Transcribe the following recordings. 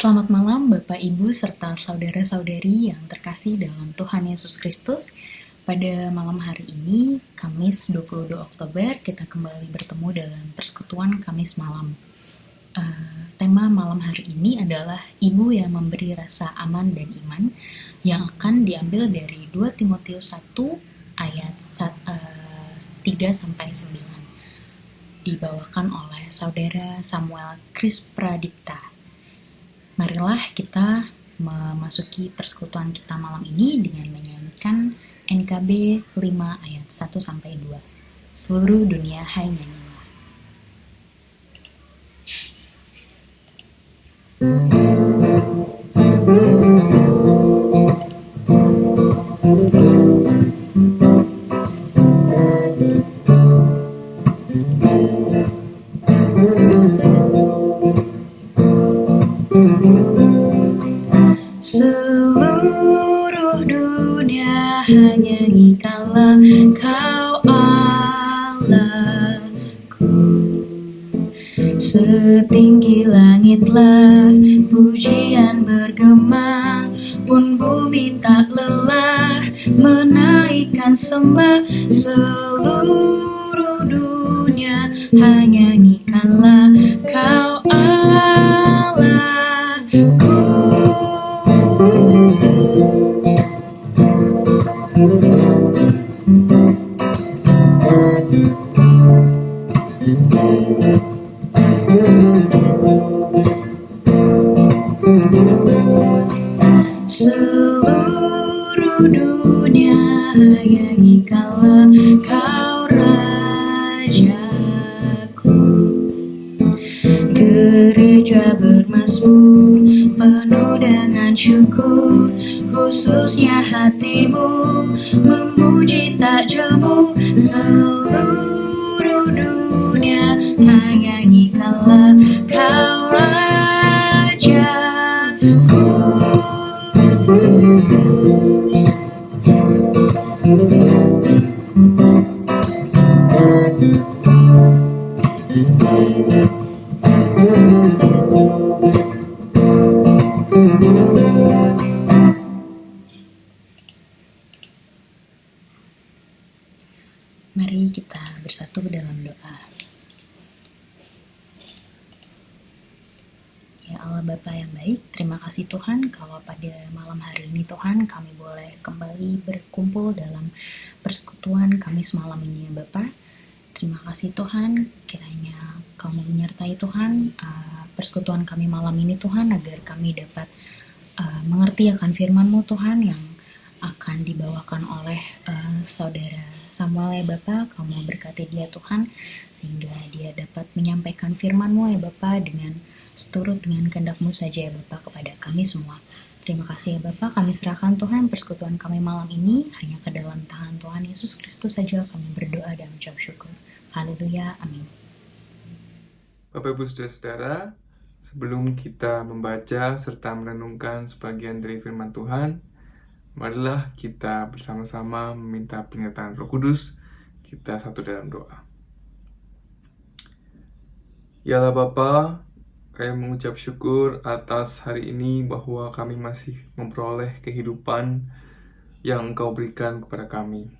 Selamat malam Bapak Ibu serta saudara-saudari yang terkasih dalam Tuhan Yesus Kristus. Pada malam hari ini, Kamis 22 Oktober, kita kembali bertemu dalam persekutuan Kamis malam. Tema malam hari ini adalah Ibu yang memberi rasa aman dan iman, yang akan diambil dari 2 Timotius 1 ayat 3-9. Dibawakan oleh Saudara Samuel Kris Pradipta. Marilah kita memasuki persekutuan kita malam ini dengan menyanyikan NKB 5 ayat 1-2. Seluruh dunia hai nyanyilah. Seluruh dunia hanya nyanyikanlah Kau Allahku. Setinggi langitlah pujian bergema, pun bumi tak lelah menaikkan sembah. Seluruh dunia hanya nyanyikanlah Kau Allahku. Seluruh dunia hanya nyanyikanlah Kau Rajaku. Gereja bermazmur penuh dengan syukur, khususnya hatimu memuji tak jemu. Seluruh dunia hanya nyanyikanlah Kau Rajaku. Mari kita bersatu dalam doa. Ya Allah Bapa yang baik, terima kasih Tuhan kalau pada malam hari ini Tuhan kami boleh kembali berkumpul dalam persekutuan Kamis malam ini ya Bapa. Terima kasih Tuhan, kiranya Kau menyertai Tuhan persekutuan kami malam ini Tuhan, agar kami dapat mengerti akan firman-Mu Tuhan yang akan dibawakan oleh Saudara Samuel ya Bapa. Kau mau berkati dia Tuhan, sehingga dia dapat menyampaikan firman-Mu ya Bapa dengan seturut dengan kehendak-Mu saja ya Bapa kepada kami semua. Terima kasih ya Bapa, kami serahkan Tuhan persekutuan kami malam ini hanya ke dalam tangan Tuhan Yesus Kristus saja. Kami berdoa dan mengucap syukur. Haleluya, amin. Bapak Ibu Saudara-saudara, sebelum kita membaca serta merenungkan sebagian dari firman Tuhan, marilah kita bersama-sama meminta penyertaan Roh Kudus. Kita satu dalam doa. Ya Allah Bapa, kami mengucap syukur atas hari ini bahwa kami masih memperoleh kehidupan yang Engkau berikan kepada kami.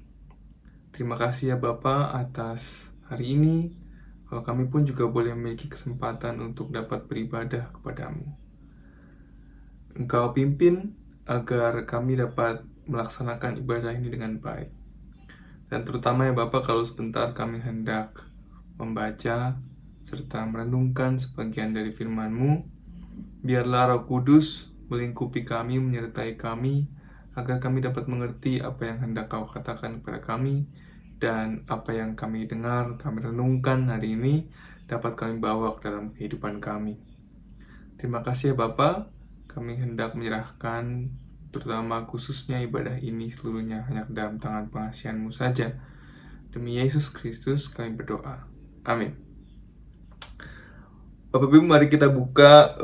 Terima kasih ya Bapa atas hari ini, kalau kami pun juga boleh memiliki kesempatan untuk dapat beribadah kepadamu. Engkau pimpin agar kami dapat melaksanakan ibadah ini dengan baik. Dan terutama ya Bapa, kalau sebentar kami hendak membaca serta merenungkan sebagian dari firman-Mu, biarlah Roh Kudus melingkupi kami, menyertai kami, agar kami dapat mengerti apa yang hendak Kau katakan kepada kami, dan apa yang kami dengar, kami renungkan hari ini, dapat kami bawa ke dalam kehidupan kami. Terima kasih ya Bapa, kami hendak menyerahkan terutama khususnya ibadah ini seluruhnya hanya ke dalam tangan pengasihan-Mu saja. Demi Yesus Kristus kami berdoa. Amin. Bapak Ibu, mari kita buka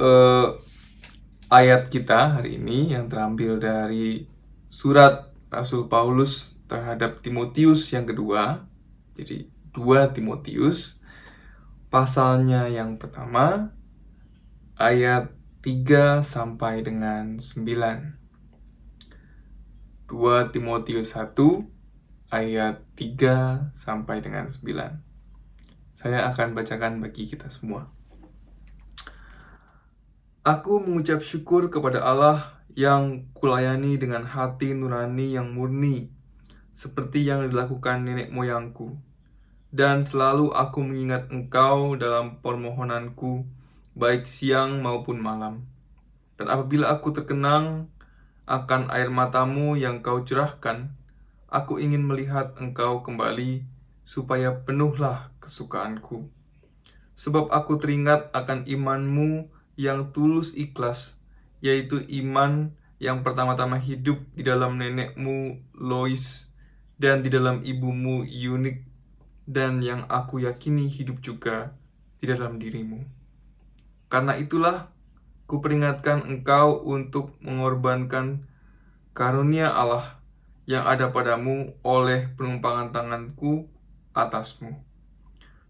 ayat kita hari ini yang terambil dari surat Rasul Paulus terhadap Timotius yang kedua. Jadi 2 Timotius pasalnya yang pertama ayat 3 sampai dengan 9. 2 Timotius 1 ayat 3 sampai dengan 9. Saya akan bacakan bagi kita semua. Aku mengucap syukur kepada Allah yang kulayani dengan hati nurani yang murni, seperti yang dilakukan nenek moyangku. Dan selalu aku mengingat Engkau dalam permohonanku, baik siang maupun malam. Dan apabila aku terkenang akan air matamu yang Kau curahkan, aku ingin melihat Engkau kembali, supaya penuhlah kesukaanku. Sebab aku teringat akan imanmu yang tulus ikhlas, yaitu iman yang pertama-tama hidup di dalam nenekmu Lois dan di dalam ibumu Eunice, dan yang aku yakini hidup juga di dalam dirimu. Karena itulah kuperingatkan engkau untuk mengorbankan karunia Allah yang ada padamu oleh penumpangan tanganku atasmu.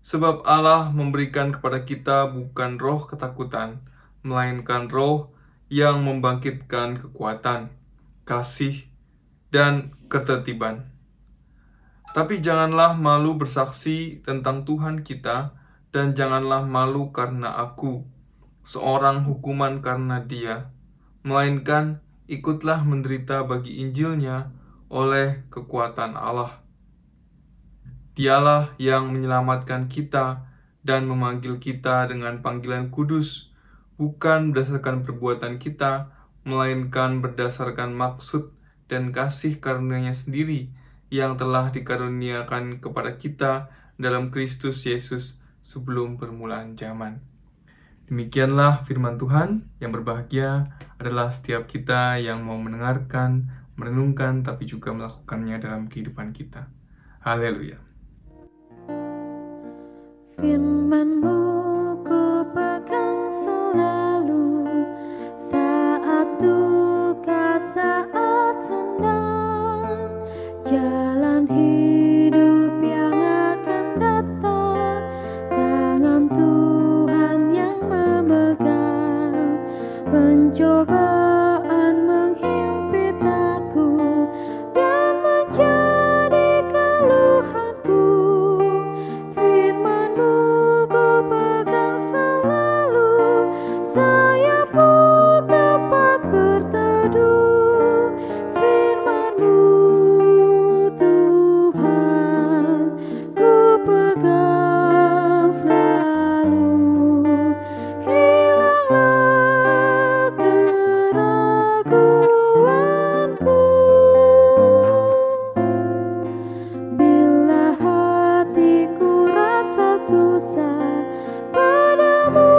Sebab Allah memberikan kepada kita bukan roh ketakutan, melainkan roh yang membangkitkan kekuatan, kasih, dan ketertiban. Tapi janganlah malu bersaksi tentang Tuhan kita, dan janganlah malu karena aku, seorang hukuman karena Dia, melainkan ikutlah menderita bagi Injilnya oleh kekuatan Allah. Dialah yang menyelamatkan kita dan memanggil kita dengan panggilan kudus, bukan berdasarkan perbuatan kita, melainkan berdasarkan maksud dan kasih karunia-Nya sendiri yang telah dikaruniakan kepada kita dalam Kristus Yesus sebelum permulaan zaman. Demikianlah firman Tuhan. Yang berbahagia adalah setiap kita yang mau mendengarkan, merenungkan, tapi juga melakukannya dalam kehidupan kita. Haleluya. Firman-Mu ku pegang selalu, saat duka, saat senang, jalan hidup yang akan datang, tangan Tuhan yang memegang. Pencobaan menghimpit aku dan menjadi keluhanku. Firman-Mu ku pegang selalu, sayapmu tempat berteduh. Firman-Mu Tuhan ku pegang selalu. Hilanglah keraguanku bila hatiku rasa susah, padamu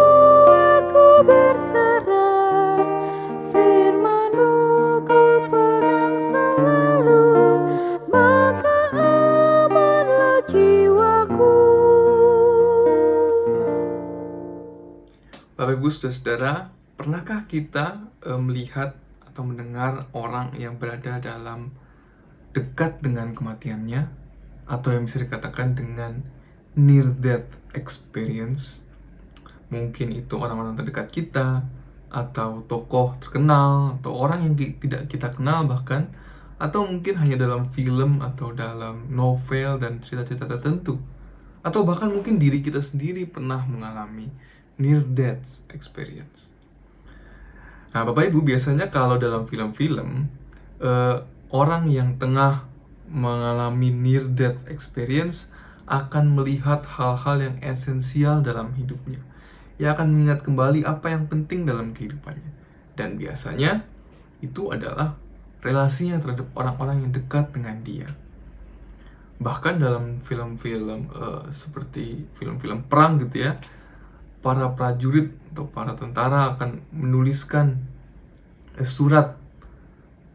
aku berserah. Firman-Mu ku pegang selalu, maka amanlah jiwaku. Bapak Ibu Saudara, pernahkah kita melihat atau mendengar orang yang berada dalam dekat dengan kematiannya, atau yang bisa dikatakan dengan near death experience? Mungkin itu orang-orang terdekat kita, atau tokoh terkenal, atau orang yang tidak kita kenal bahkan, atau mungkin hanya dalam film atau dalam novel dan cerita-cerita tertentu, atau bahkan mungkin diri kita sendiri pernah mengalami near death experience. Nah, Bapak Ibu, biasanya kalau dalam film-film orang yang tengah mengalami near death experience akan melihat hal-hal yang esensial dalam hidupnya. Ia akan mengingat kembali apa yang penting dalam kehidupannya. Dan biasanya itu adalah relasinya terhadap orang-orang yang dekat dengan dia. Bahkan dalam film-film seperti film-film perang gitu ya, para prajurit atau para tentara akan menuliskan surat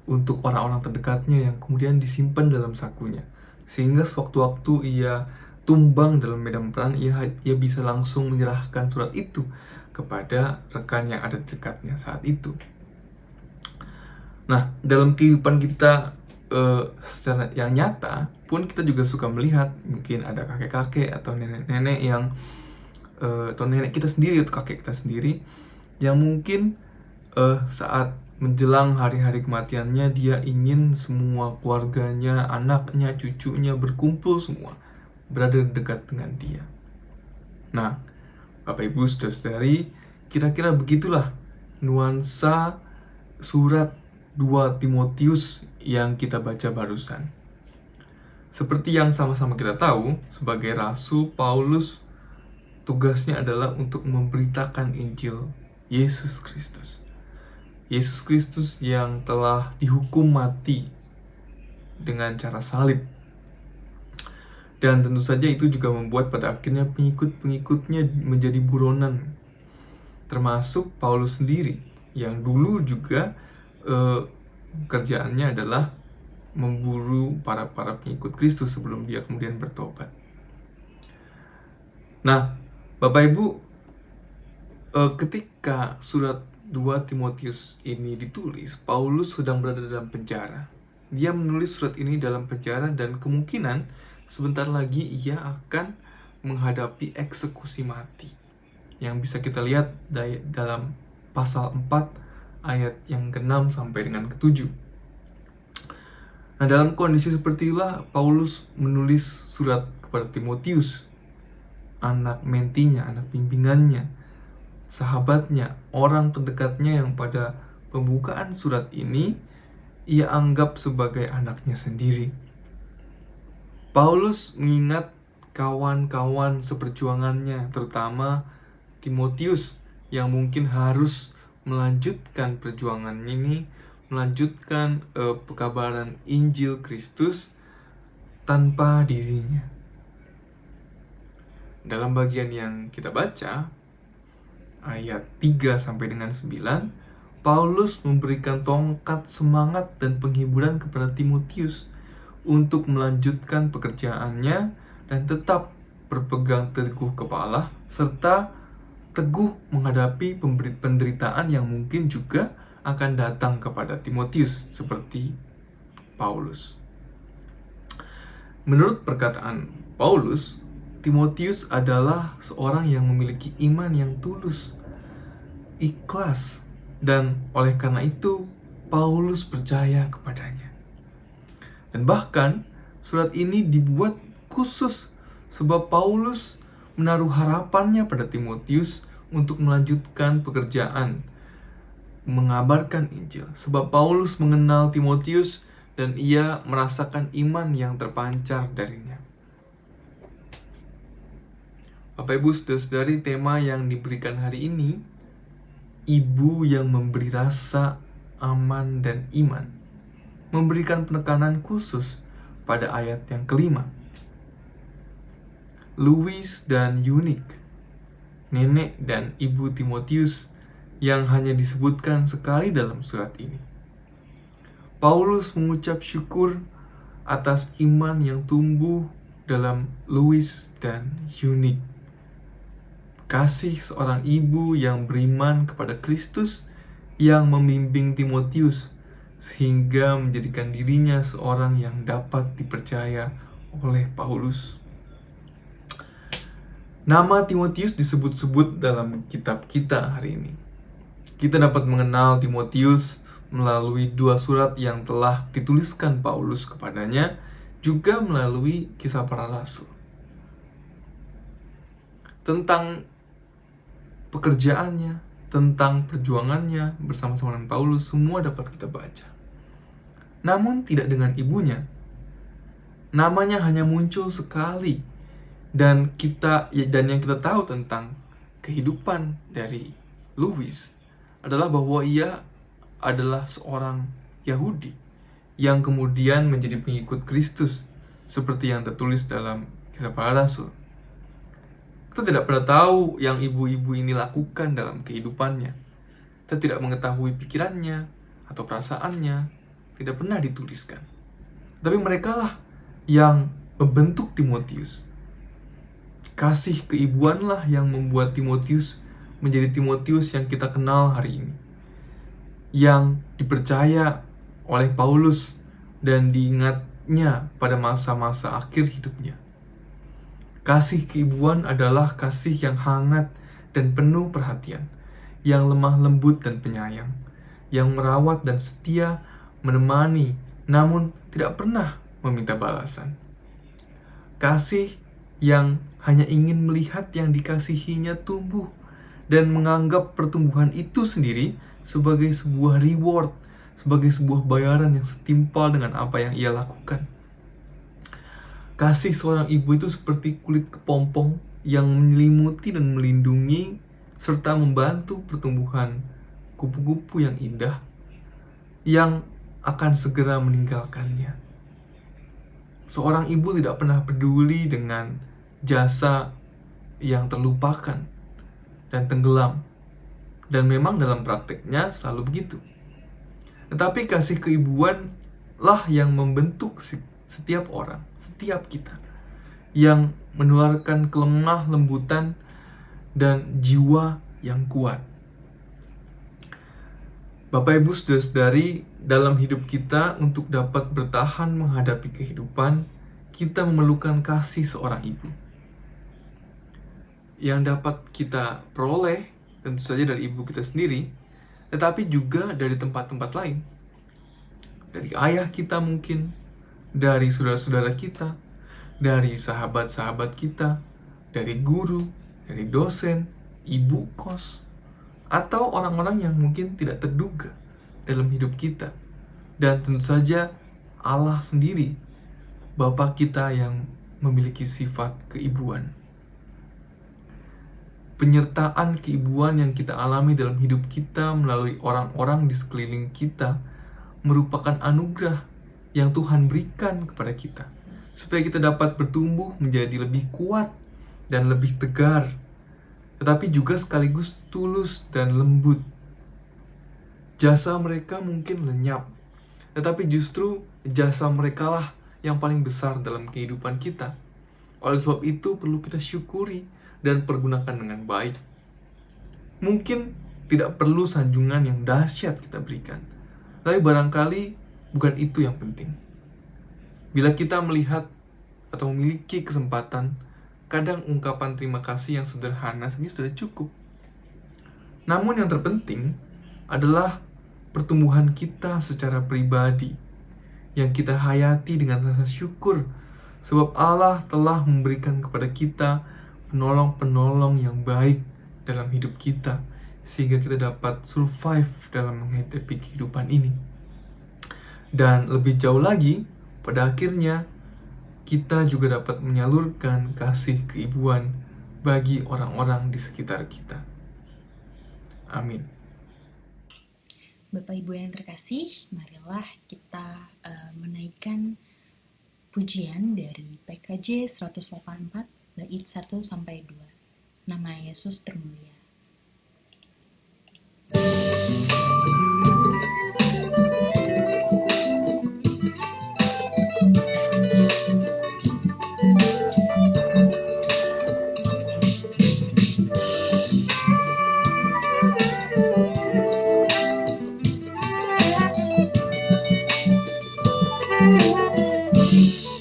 untuk orang-orang terdekatnya yang kemudian disimpan dalam sakunya, sehingga sewaktu-waktu ia tumbang dalam medan perang, ia bisa langsung menyerahkan surat itu kepada rekan yang ada di dekatnya saat itu. Nah, dalam kehidupan kita secara yang nyata pun kita juga suka melihat, mungkin ada kakek-kakek atau nenek-nenek yang atau nenek kita sendiri atau kakek kita sendiri yang mungkin saat menjelang hari-hari kematiannya, dia ingin semua keluarganya, anaknya, cucunya berkumpul semua, berada dekat dengan dia. Nah, Bapak Ibu Saudara-saudari, kira-kira begitulah nuansa surat 2 Timotius yang kita baca barusan. Seperti yang sama-sama kita tahu, sebagai Rasul Paulus, tugasnya adalah untuk memberitakan Injil Yesus Kristus. Yesus Kristus yang telah dihukum mati dengan cara salib. Dan tentu saja itu juga membuat pada akhirnya pengikut-pengikutnya menjadi buronan. Termasuk Paulus sendiri, yang dulu juga kerjaannya adalah memburu para pengikut Kristus sebelum dia kemudian bertobat. Nah, Bapak Ibu, ketika surat 2 Timotius ini ditulis, Paulus sedang berada dalam penjara. Dia menulis surat ini dalam penjara dan kemungkinan sebentar lagi ia akan menghadapi eksekusi mati. Yang bisa kita lihat dalam pasal 4 ayat yang ke-6 sampai dengan ke-7. Nah, dalam kondisi seperti itulah Paulus menulis surat kepada Timotius, anak mentinya, anak bimbingannya, sahabatnya, orang terdekatnya yang pada pembukaan surat ini ia anggap sebagai anaknya sendiri. Paulus mengingat kawan-kawan seperjuangannya, terutama Timotius yang mungkin harus melanjutkan perjuangan ini, melanjutkan pekabaran Injil Kristus tanpa dirinya. Dalam bagian yang kita baca, ayat 3 sampai dengan 9, Paulus memberikan tongkat semangat dan penghiburan kepada Timotius untuk melanjutkan pekerjaannya dan tetap berpegang teguh kepala serta teguh menghadapi penderitaan yang mungkin juga akan datang kepada Timotius seperti Paulus. Menurut perkataan Paulus, Timotius adalah seorang yang memiliki iman yang tulus, ikhlas, dan oleh karena itu Paulus percaya kepadanya. Dan bahkan surat ini dibuat khusus sebab Paulus menaruh harapannya pada Timotius untuk melanjutkan pekerjaan mengabarkan Injil. Sebab Paulus mengenal Timotius dan ia merasakan iman yang terpancar darinya. Bapak Ibu Saudara-saudari, tema yang diberikan hari ini, ibu yang memberi rasa aman dan iman, memberikan penekanan khusus pada ayat yang kelima. Louis dan Eunice, nenek dan ibu Timotius yang hanya disebutkan sekali dalam surat ini. Paulus mengucap syukur atas iman yang tumbuh dalam Louis dan Eunice. Kasih seorang ibu yang beriman kepada Kristus yang membimbing Timotius sehingga menjadikan dirinya seorang yang dapat dipercaya oleh Paulus. Nama Timotius disebut-sebut dalam kitab kita hari ini. Kita dapat mengenal Timotius melalui 2 surat yang telah dituliskan Paulus kepadanya, juga melalui Kisah Para Rasul. Tentang pekerjaannya, tentang perjuangannya bersama-sama dengan Paulus, semua dapat kita baca. Namun tidak dengan ibunya. Namanya hanya muncul sekali. Dan yang kita tahu tentang kehidupan dari Louis adalah bahwa ia adalah seorang Yahudi yang kemudian menjadi pengikut Kristus seperti yang tertulis dalam Kisah Para Rasul. Kita tidak pernah tahu yang ibu-ibu ini lakukan dalam kehidupannya. Kita tidak mengetahui pikirannya atau perasaannya, tidak pernah dituliskan. Tapi merekalah yang membentuk Timotius. Kasih keibuanlah yang membuat Timotius menjadi Timotius yang kita kenal hari ini, yang dipercaya oleh Paulus dan diingatnya pada masa-masa akhir hidupnya. Kasih keibuan adalah kasih yang hangat dan penuh perhatian, yang lemah lembut dan penyayang, yang merawat dan setia menemani, namun tidak pernah meminta balasan. Kasih yang hanya ingin melihat yang dikasihinya tumbuh dan menganggap pertumbuhan itu sendiri sebagai sebuah reward, sebagai sebuah bayaran yang setimpal dengan apa yang ia lakukan. Kasih seorang ibu itu seperti kulit kepompong yang menyelimuti dan melindungi serta membantu pertumbuhan kupu-kupu yang indah yang akan segera meninggalkannya. Seorang ibu tidak pernah peduli dengan jasa yang terlupakan dan tenggelam. Dan memang dalam prakteknya selalu begitu. Tetapi kasih keibuan lah yang membentuk setiap orang, setiap kita, yang menularkan kelemah lembutan dan jiwa yang kuat. Bapak Ibu saudara-saudari, dalam hidup kita untuk dapat bertahan menghadapi kehidupan, kita memerlukan kasih seorang ibu. Yang dapat kita peroleh tentu saja dari ibu kita sendiri, tetapi juga dari tempat-tempat lain. Dari ayah kita mungkin, dari saudara-saudara kita, dari sahabat-sahabat kita, dari guru, dari dosen, ibu kos, atau orang-orang yang mungkin tidak terduga dalam hidup kita. Dan tentu saja Allah sendiri, Bapa kita yang memiliki sifat keibuan. Penyertaan keibuan yang kita alami dalam hidup kita melalui orang-orang di sekeliling kita merupakan anugerah yang Tuhan berikan kepada kita, supaya kita dapat bertumbuh menjadi lebih kuat dan lebih tegar, tetapi juga sekaligus tulus dan lembut. Jasa mereka mungkin lenyap, tetapi justru jasa mereka lah yang paling besar dalam kehidupan kita. Oleh sebab itu perlu kita syukuri dan pergunakan dengan baik. Mungkin tidak perlu sanjungan yang dahsyat kita berikan, tapi barangkali bukan itu yang penting. Bila kita melihat atau memiliki kesempatan, kadang ungkapan terima kasih yang sederhana saja sudah cukup. Namun yang terpenting adalah pertumbuhan kita secara pribadi yang kita hayati dengan rasa syukur, sebab Allah telah memberikan kepada kita penolong-penolong yang baik dalam hidup kita, sehingga kita dapat survive dalam menghadapi kehidupan ini. Dan lebih jauh lagi, pada akhirnya kita juga dapat menyalurkan kasih keibuan bagi orang-orang di sekitar kita. Amin. Bapak Ibu yang terkasih, marilah kita menaikkan pujian dari PKJ 184 bait 1-2. Nama Yesus termulia.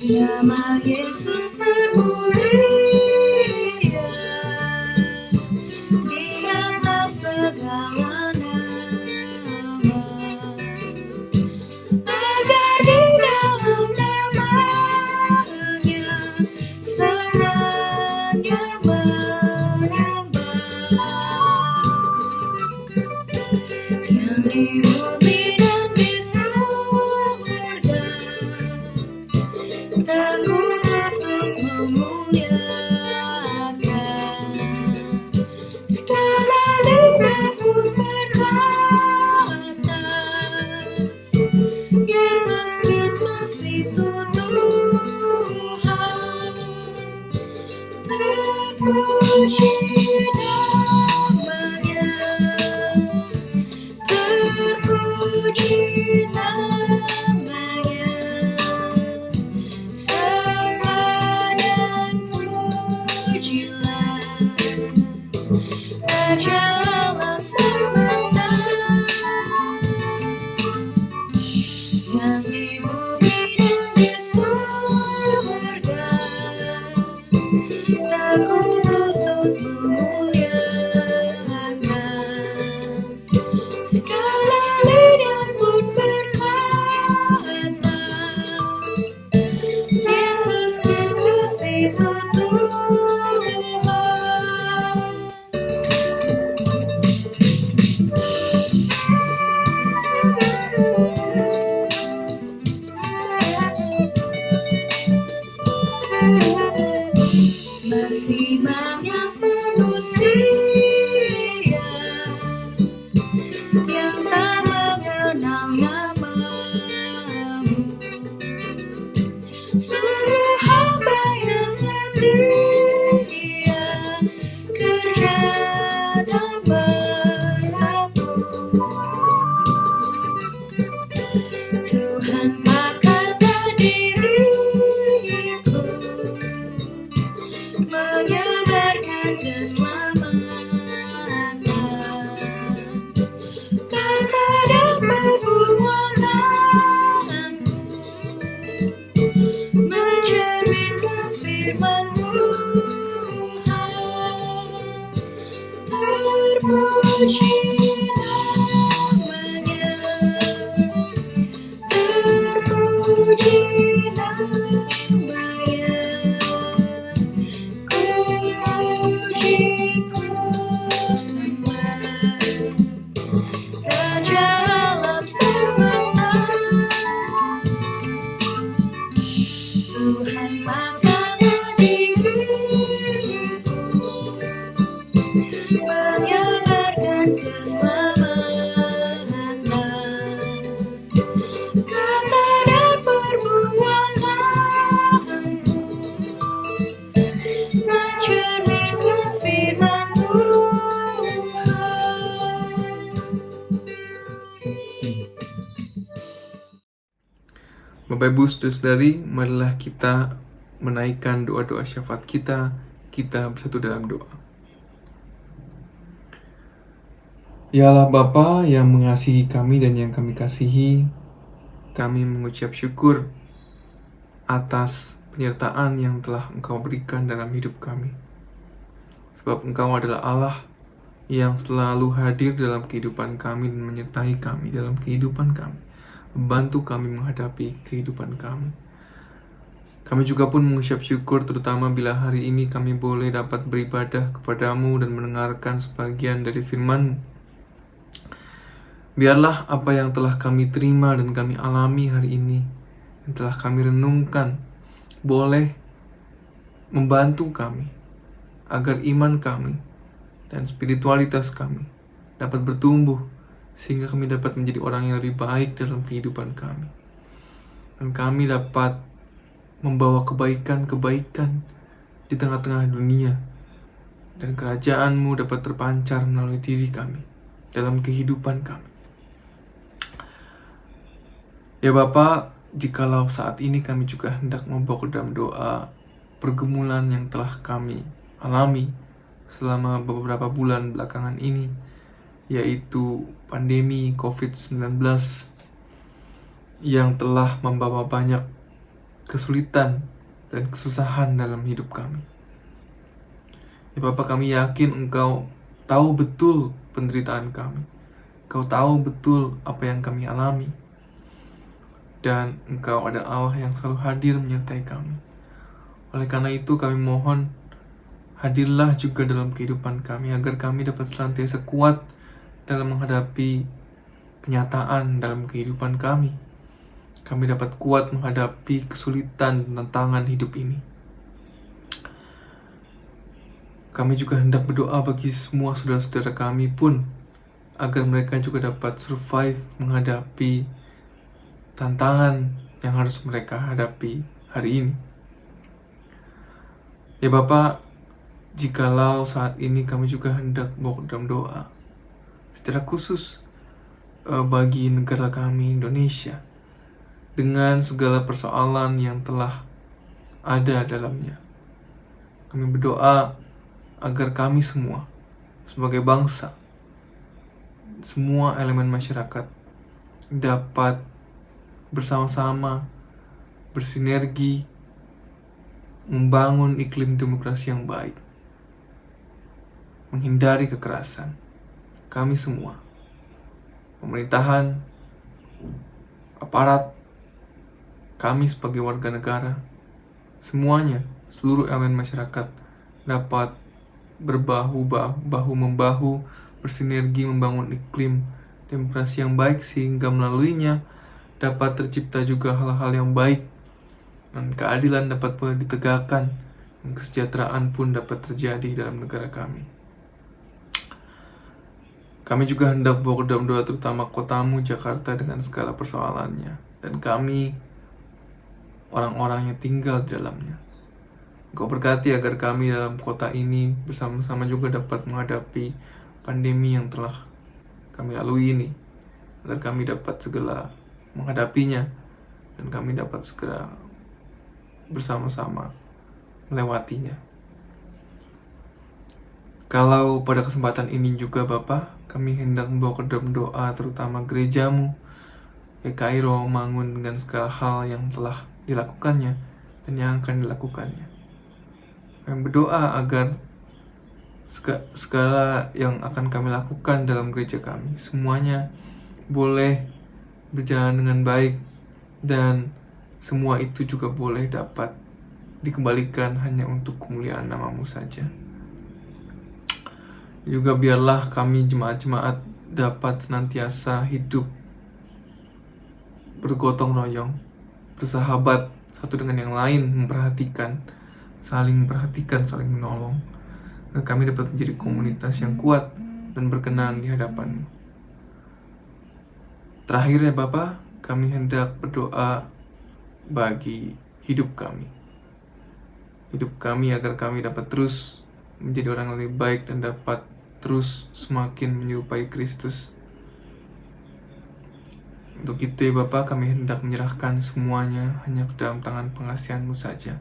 Nama Yesus termulia di atas segala nama, agar di dalam namanya semuanya menyembah, yang di bumi dan di surga takut untuk memuliakan. Segala lidah pun berkata, Yesus Kristus itu Tuhan. Terpuji namanya, terpuji namanya. Sembah dan pujilah Raja alam semesta, yang di bumi dan di surga takut untuk memuliakan. Segala Masih banyak manusia yang tak mengenal namamu. Suruh hamba yang setia kerja dan berlaku. Tuhan makanlah diriku, menyebarkan keselamatan. Kata dan perbuatanku mencerminkan firman Tuhan. Terpuji namanya, terpuji namanya. Ku puji, ku sembah Raja alam semesta. Tuhan makanlah diriku, menyebarkan keselamatan. Kata dan perbuatanku mencerminkan firman Tuhan. Bapak Ibu Saudara-saudari, marilah kita menaikkan doa-doa syafaat kita bersatu dalam doa. Ya Allah Bapa yang mengasihi kami dan yang kami kasihi, kami mengucap syukur atas penyertaan yang telah Engkau berikan dalam hidup kami. Sebab Engkau adalah Allah yang selalu hadir dalam kehidupan kami dan menyertai kami dalam kehidupan kami, membantu kami menghadapi kehidupan kami. Kami juga pun mengucap syukur terutama bila hari ini kami boleh dapat beribadah kepadamu dan mendengarkan sebagian dari firman-Mu. Biarlah apa yang telah kami terima dan kami alami hari ini, yang telah kami renungkan, boleh membantu kami agar iman kami dan spiritualitas kami dapat bertumbuh sehingga kami dapat menjadi orang yang lebih baik dalam kehidupan kami. Dan kami dapat membawa kebaikan-kebaikan di tengah-tengah dunia, dan kerajaan-Mu dapat terpancar melalui diri kami dalam kehidupan kami. Ya Bapa, jikalau saat ini kami juga hendak membawa ke dalam doa pergumulan yang telah kami alami selama beberapa bulan belakangan ini, yaitu pandemi COVID-19 yang telah membawa banyak kesulitan dan kesusahan dalam hidup kami. Ya Bapa, kami yakin Engkau tahu betul penderitaan kami. Engkau tahu betul apa yang kami alami. Dan Engkau ada Allah yang selalu hadir menyertai kami. Oleh karena itu kami mohon, hadirlah juga dalam kehidupan kami agar kami dapat senantiasa kuat dalam menghadapi kenyataan dalam kehidupan kami. Kami dapat kuat menghadapi kesulitan dan tantangan hidup ini. Kami juga hendak berdoa bagi semua saudara-saudara kami pun, agar mereka juga dapat survive menghadapi tantangan yang harus mereka hadapi hari ini. Ya Bapa, jikalau saat ini kami juga hendak bawa dalam doa secara khusus bagi negara kami Indonesia, dengan segala persoalan yang telah ada dalamnya. Kami berdoa agar kami semua sebagai bangsa, semua elemen masyarakat dapat bersama-sama bersinergi membangun iklim demokrasi yang baik, menghindari kekerasan. Kami semua, pemerintahan, aparat, kami sebagai warga negara, semuanya, seluruh elemen masyarakat dapat bahu-membahu, bersinergi membangun iklim demokrasi yang baik, sehingga melaluinya dapat tercipta juga hal-hal yang baik dan keadilan dapat mulai ditegakkan, dan kesejahteraan pun dapat terjadi dalam negara kami. Kami juga hendak bawa ke dalam doa terutama kotamu Jakarta dengan segala persoalannya, dan kami orang-orang yang tinggal di dalamnya. Engkau berkati agar kami dalam kota ini bersama-sama juga dapat menghadapi pandemi yang telah kami lalui ini, agar kami dapat segera menghadapinya dan kami dapat segera bersama-sama melewatinya. Kalau pada kesempatan ini juga Bapa, kami hendak membawa ke dalam doa terutama gerejamu, GKI Rawamangun dengan segala hal yang telah dilakukannya dan yang akan dilakukannya. Kami berdoa agar segala yang akan kami lakukan dalam gereja kami semuanya boleh berjalan dengan baik, dan semua itu juga boleh dapat dikembalikan hanya untuk kemuliaan nama-Mu saja. Juga biarlah kami jemaat-jemaat dapat senantiasa hidup bergotong royong, bersahabat satu dengan yang lain, saling memperhatikan, saling menolong, agar kami dapat menjadi komunitas yang kuat dan berkenan di hadapan-Mu. Terakhir ya Bapa, kami hendak berdoa bagi hidup kami. Hidup kami agar kami dapat terus menjadi orang yang lebih baik dan dapat terus semakin menyerupai Kristus. Untuk itu ya Bapa, kami hendak menyerahkan semuanya hanya ke dalam tangan pengasihan-Mu saja.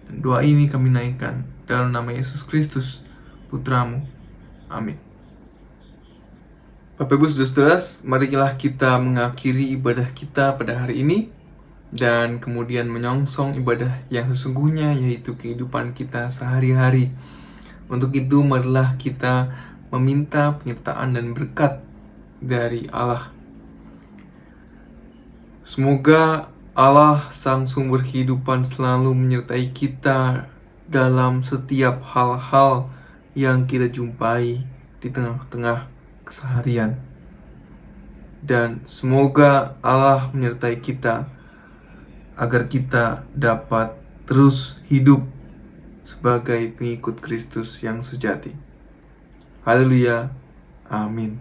Dan doa ini kami naikkan dalam nama Yesus Kristus, Putra-Mu. Amin. Bapak Ibu Saudara-saudara, marilah kita mengakhiri ibadah kita pada hari ini dan kemudian menyongsong ibadah yang sesungguhnya, yaitu kehidupan kita sehari-hari. Untuk itu marilah kita meminta penyertaan dan berkat dari Allah. Semoga Allah Sang Sumber Kehidupan selalu menyertai kita dalam setiap hal-hal yang kita jumpai di tengah-tengah keseharian. Dan semoga Allah menyertai kita agar kita dapat terus hidup sebagai pengikut Kristus yang sejati. Haleluya. Amin.